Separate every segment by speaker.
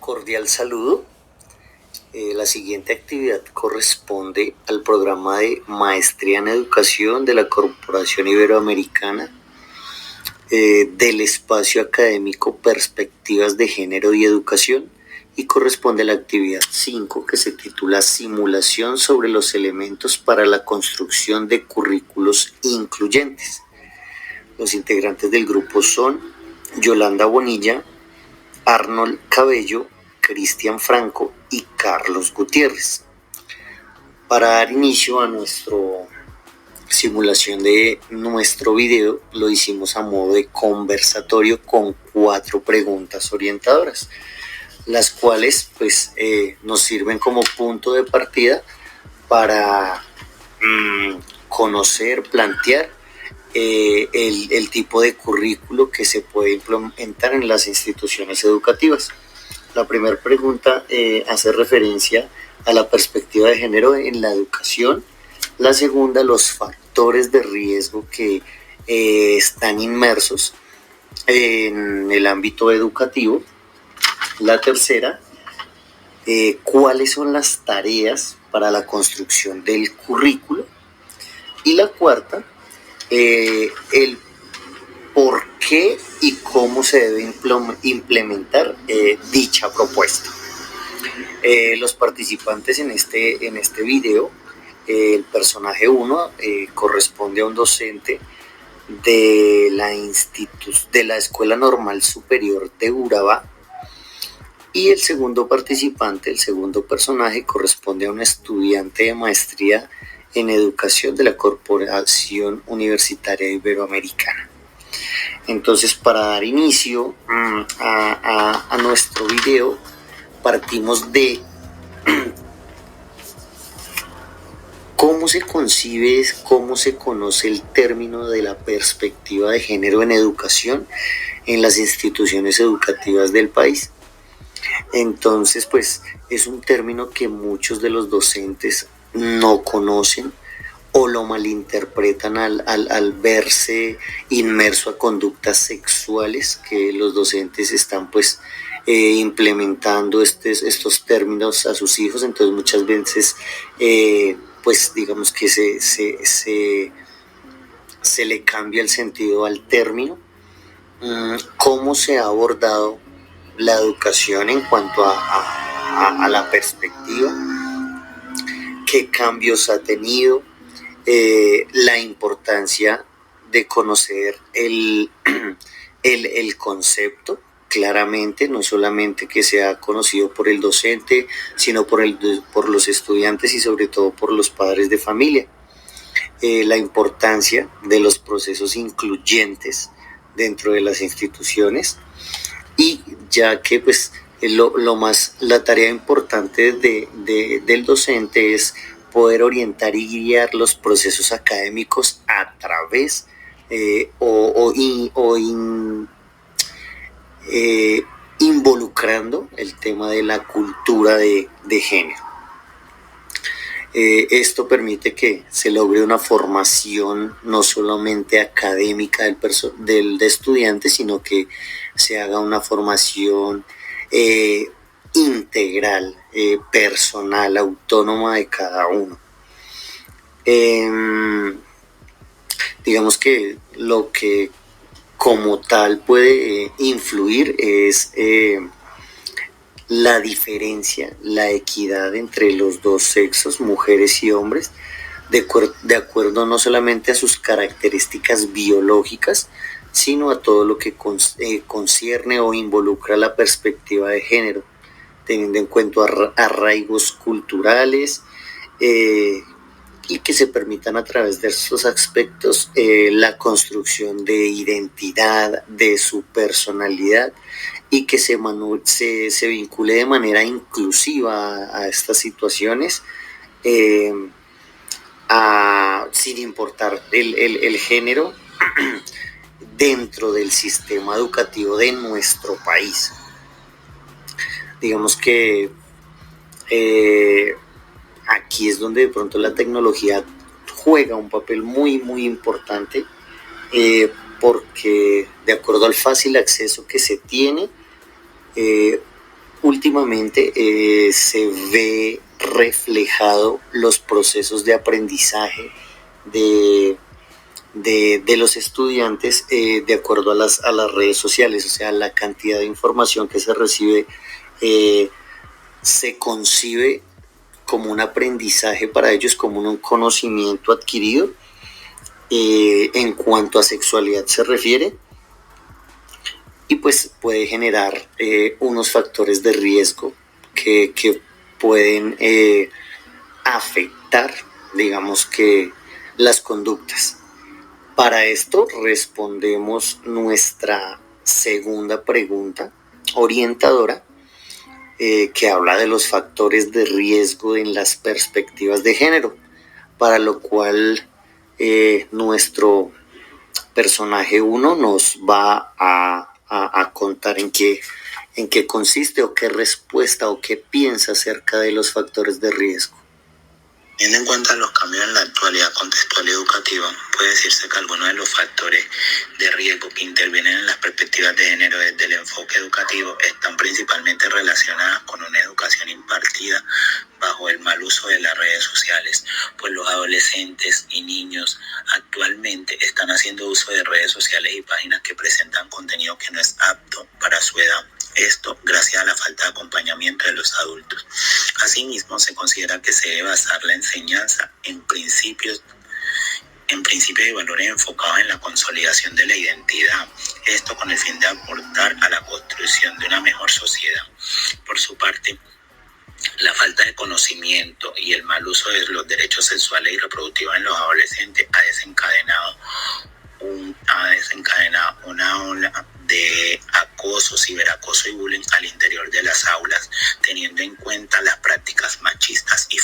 Speaker 1: Cordial saludo. La siguiente actividad corresponde al programa de Maestría en Educación de la Corporación Iberoamericana del espacio académico Perspectivas de Género y Educación, y corresponde a la actividad 5, que se titula Simulación sobre los elementos para la construcción de currículos incluyentes. Los integrantes del grupo son Yolanda Bonilla, Arnold Cabello, Cristian Franco y Carlos Gutiérrez. Para dar inicio a nuestra simulación de nuestro video, lo hicimos a modo de conversatorio con 4 preguntas orientadoras, las cuales nos sirven como punto de partida para conocer, plantear el tipo de currículo que se puede implementar en las instituciones educativas. La primera pregunta hace referencia a la perspectiva de género en la educación. La segunda, los factores de riesgo que están inmersos en el ámbito educativo. La tercera, cuáles son las tareas para la construcción del currículo. Y la cuarta, el por qué y cómo se debe implementar dicha propuesta. Los participantes en este video, el personaje 1 corresponde a un docente de la Escuela Normal Superior de Urabá, y el segundo participante, el segundo personaje, corresponde a un estudiante de maestría en educación de la Corporación Universitaria Iberoamericana. Entonces, para dar inicio a nuestro video, partimos de cómo se concibe, cómo se conoce el término de la perspectiva de género en educación en las instituciones educativas del país. Entonces, es un término que muchos de los docentes no conocen o lo malinterpretan al verse inmerso a conductas sexuales, que los docentes están implementando estos términos a sus hijos. Entonces muchas veces digamos que se le cambia el sentido al término. ¿Cómo se ha abordado la educación en cuanto a la perspectiva? ¿Qué cambios ha tenido? La importancia de conocer el concepto claramente, no solamente que sea conocido por el docente, sino por los estudiantes y sobre todo por los padres de familia. La importancia de los procesos incluyentes dentro de las instituciones, y ya que la tarea importante del docente es poder orientar y guiar los procesos académicos a través involucrando el tema de la cultura de género. Esto permite que se logre una formación no solamente académica del estudiante, sino que se haga una formación integral, personal, autónoma de cada uno. Digamos que lo que como tal puede influir es la diferencia, la equidad entre los dos sexos, mujeres y hombres, de acuerdo no solamente a sus características biológicas, sino a todo lo que concierne o involucra la perspectiva de género, teniendo en cuenta arraigos culturales, y que se permitan a través de estos aspectos la construcción de identidad, de su personalidad, y que se vincule de manera inclusiva a estas situaciones, sin importar el género dentro del sistema educativo de nuestro país. Digamos que aquí es donde de pronto la tecnología juega un papel muy, muy importante, porque de acuerdo al fácil acceso que se tiene, últimamente se ve reflejado los procesos de aprendizaje de los estudiantes de acuerdo a las redes sociales, o sea, la cantidad de información que se recibe se concibe como un aprendizaje para ellos, como un conocimiento adquirido en cuanto a sexualidad se refiere, y pues puede generar unos factores de riesgo que pueden afectar, digamos que, las conductas. Para esto respondemos nuestra segunda pregunta orientadora, que habla de los factores de riesgo en las perspectivas de género, para lo cual nuestro personaje 1 nos va a contar en qué consiste, o qué respuesta o qué piensa acerca de los factores de riesgo.
Speaker 2: Teniendo en cuenta los cambios en la actualidad contextual y educativa, puede decirse que algunos de los factores de riesgo que intervienen en las perspectivas de género desde el enfoque educativo están principalmente relacionados con una educación impartida bajo el mal uso de las redes sociales, pues los adolescentes y niños actualmente están haciendo uso de redes sociales y páginas que presentan contenido que no es apto para su edad. Esto gracias a la falta de acompañamiento de los adultos. Asimismo, se considera que se debe basar la enseñanza en principios y valores enfocados en la consolidación de la identidad. Esto con el fin de aportar a la construcción de una mejor sociedad. Por su parte, la falta de conocimiento y el mal uso de los derechos sexuales y reproductivos en los adolescentes ha desencadenado una ola de acoso, ciberacoso y bullying al interior de las aulas, teniendo en cuenta las prácticas machistas y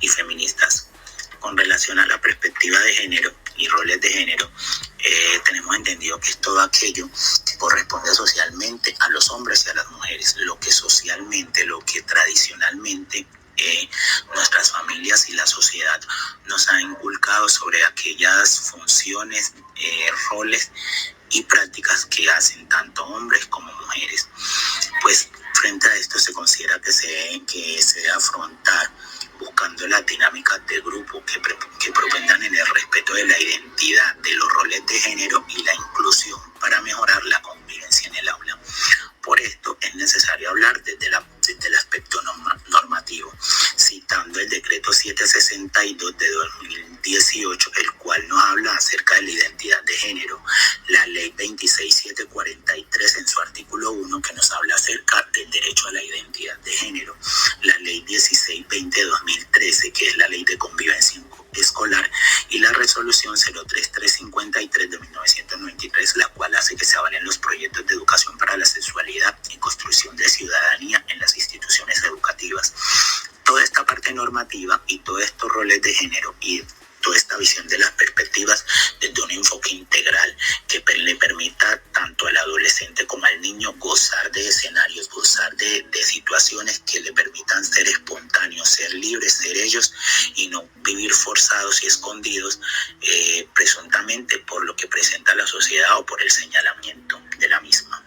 Speaker 2: feministas. Con relación a la perspectiva de género y roles de género, tenemos entendido que es todo aquello que corresponde socialmente a los hombres y a las mujeres, lo que tradicionalmente nuestras familias y la sociedad nos ha inculcado sobre aquellas funciones, roles y prácticas que hacen tanto hombres como mujeres. Pues frente a esto se considera que se debe afrontar buscando las dinámicas de grupo que propendan en el respeto de la identidad, de los roles de género y la inclusión para mejorar la convivencia en el aula. Por esto es necesario hablar desde el aspecto normativo, citando el decreto 762 de 2018, el cual nos habla acerca de la identidad de género, la ley 26743 en su artículo 1, que nos habla acerca del derecho a la identidad de género, la ley 1620 de 2013, que es la ley de convivencia escolar, y la resolución 03353 de 1993, la cual hace que se avalen los proyectos de educación para la sexualidad y construcción de ciudadanía en las instituciones educativas. Toda esta parte normativa y todos estos roles de género y toda esta visión de las perspectivas desde un enfoque integral que le permita tanto al adolescente como al niño gozar de escenarios, gozar de situaciones que le permitan ser espontáneos, ser libres, ser ellos y no vivir forzados y escondidos presuntamente por lo que presenta la sociedad o por el señalamiento de la misma.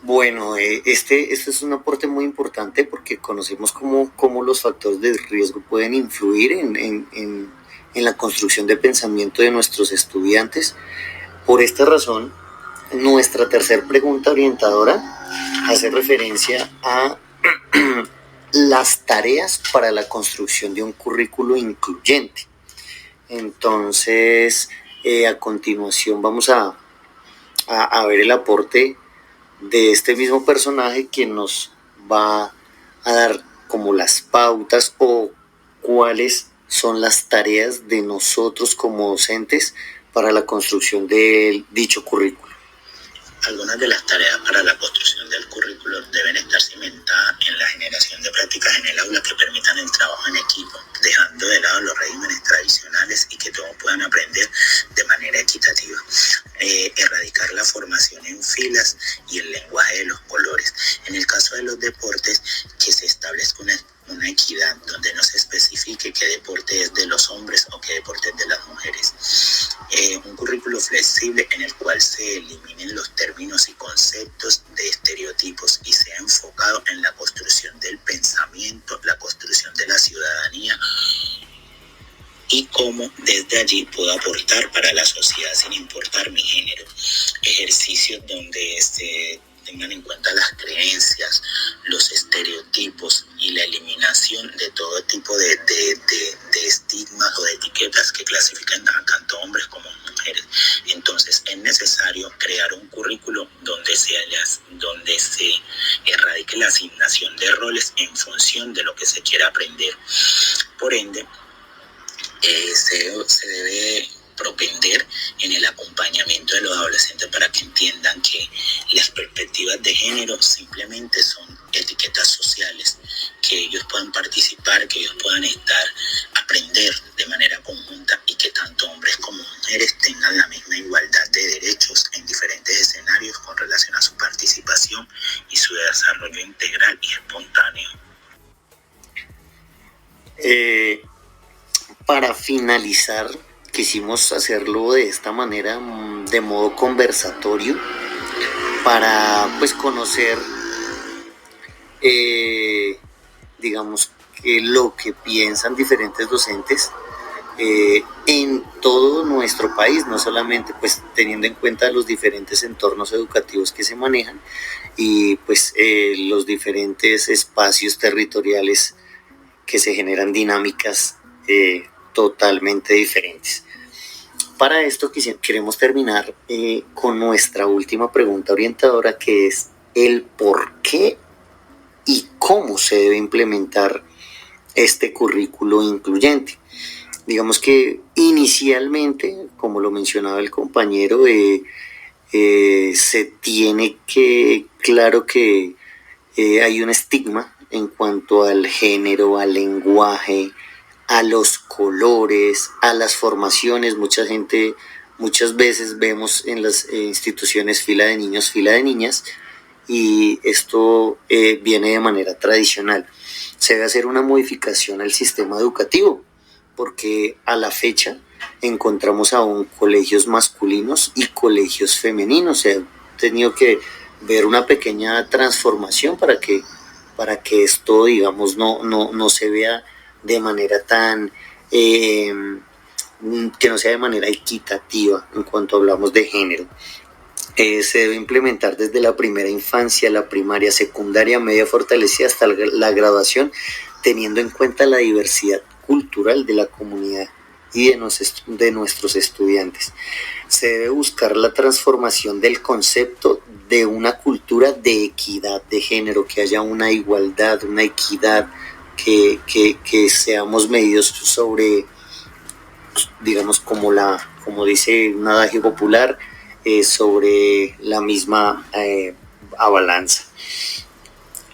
Speaker 1: Bueno, este es un aporte muy importante porque conocemos cómo los factores de riesgo pueden influir en la construcción de pensamiento de nuestros estudiantes. Por esta razón, nuestra tercera pregunta orientadora hace referencia a las tareas para la construcción de un currículo incluyente. Entonces, a continuación vamos a ver el aporte de este mismo personaje, quien nos va a dar como las pautas o cuáles son las tareas de nosotros como docentes para la construcción de dicho currículo.
Speaker 2: Algunas de las tareas para la construcción del currículo deben estar cimentadas en la generación de prácticas en el aula que permitan el trabajo en equipo, dejando de lado los regímenes tradicionales y que todos puedan aprender de manera equitativa. Erradicar la formación en filas y el lenguaje de los colores. En el caso de los deportes, que se establezca una equidad donde no se especifique qué deporte es de los hombres o qué deporte es de las mujeres. un currículo flexible en el cual se eliminen los términos y conceptos de estereotipos y sea enfocado en la construcción del pensamiento, la construcción de la ciudadanía y cómo desde allí puedo aportar para la sociedad sin importar mi género. Ejercicios donde se tengan en cuenta las creencias, los estereotipos y la eliminación de todo tipo de estigmas o de etiquetas que clasifican a tanto hombres como mujeres. Entonces es necesario crear un currículo donde se erradique la asignación de roles en función de lo que se quiera aprender. Por ende, se debe propender en el acompañamiento de los adolescentes para que entiendan que las perspectivas de género simplemente son etiquetas sociales, que ellos puedan participar, que ellos puedan aprender de manera conjunta y que tanto hombres como mujeres tengan la misma igualdad de derechos en diferentes escenarios con relación a su participación y su desarrollo integral y espontáneo.
Speaker 1: Para finalizar, quisimos hacerlo de esta manera, de modo conversatorio, para pues conocer, digamos, lo que piensan diferentes docentes en todo nuestro país, no solamente pues teniendo en cuenta los diferentes entornos educativos que se manejan y pues los diferentes espacios territoriales que se generan dinámicas totalmente diferentes. Para esto queremos terminar con nuestra última pregunta orientadora, que es el por qué y cómo se debe implementar este currículo incluyente. Digamos que inicialmente, como lo mencionaba el compañero, se tiene que, claro que hay un estigma en cuanto al género, al lenguaje, a los colores, a las formaciones. Muchas veces vemos en las instituciones fila de niños, fila de niñas, y esto viene de manera tradicional. Se debe hacer una modificación al sistema educativo, porque a la fecha encontramos aún colegios masculinos y colegios femeninos. Se ha tenido que ver una pequeña transformación para que esto, digamos, no se vea de manera tan que no sea de manera equitativa en cuanto hablamos de género. Se debe implementar desde la primera infancia, la primaria, secundaria, media fortalecida hasta la graduación, teniendo en cuenta la diversidad cultural de la comunidad y de nuestros estudiantes. Se debe buscar la transformación del concepto de una cultura de equidad de género, que haya una igualdad, una equidad, que seamos medidos sobre, digamos, como dice un adagio popular, sobre la misma balanza.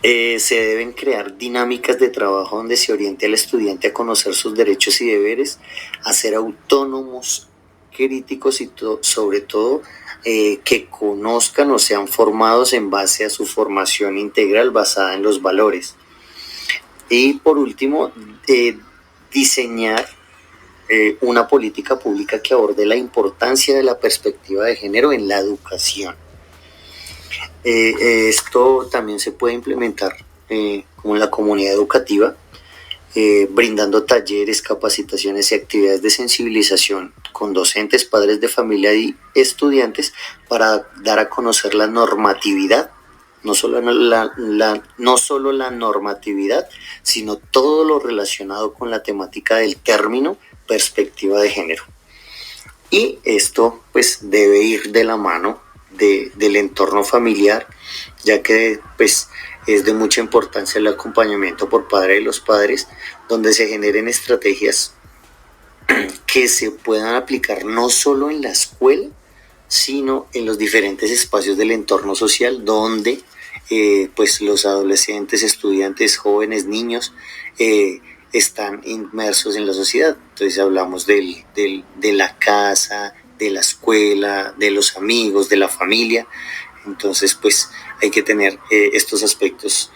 Speaker 1: Se deben crear dinámicas de trabajo donde se oriente al estudiante a conocer sus derechos y deberes, a ser autónomos, críticos y sobre todo que conozcan o sean formados en base a su formación integral basada en los valores. Y por último, diseñar una política pública que aborde la importancia de la perspectiva de género en la educación. Esto también se puede implementar con la comunidad educativa, brindando talleres, capacitaciones y actividades de sensibilización con docentes, padres de familia y estudiantes para dar a conocer la normatividad, no solo la normatividad, sino todo lo relacionado con la temática del término perspectiva de género. Y esto pues debe ir de la mano del entorno familiar, ya que pues es de mucha importancia el acompañamiento por parte de los padres, donde se generen estrategias que se puedan aplicar no solo en la escuela, sino en los diferentes espacios del entorno social donde pues los adolescentes, estudiantes, jóvenes, niños están inmersos en la sociedad. Entonces hablamos de la casa, de la escuela, de los amigos, de la familia. Entonces pues hay que tener estos aspectos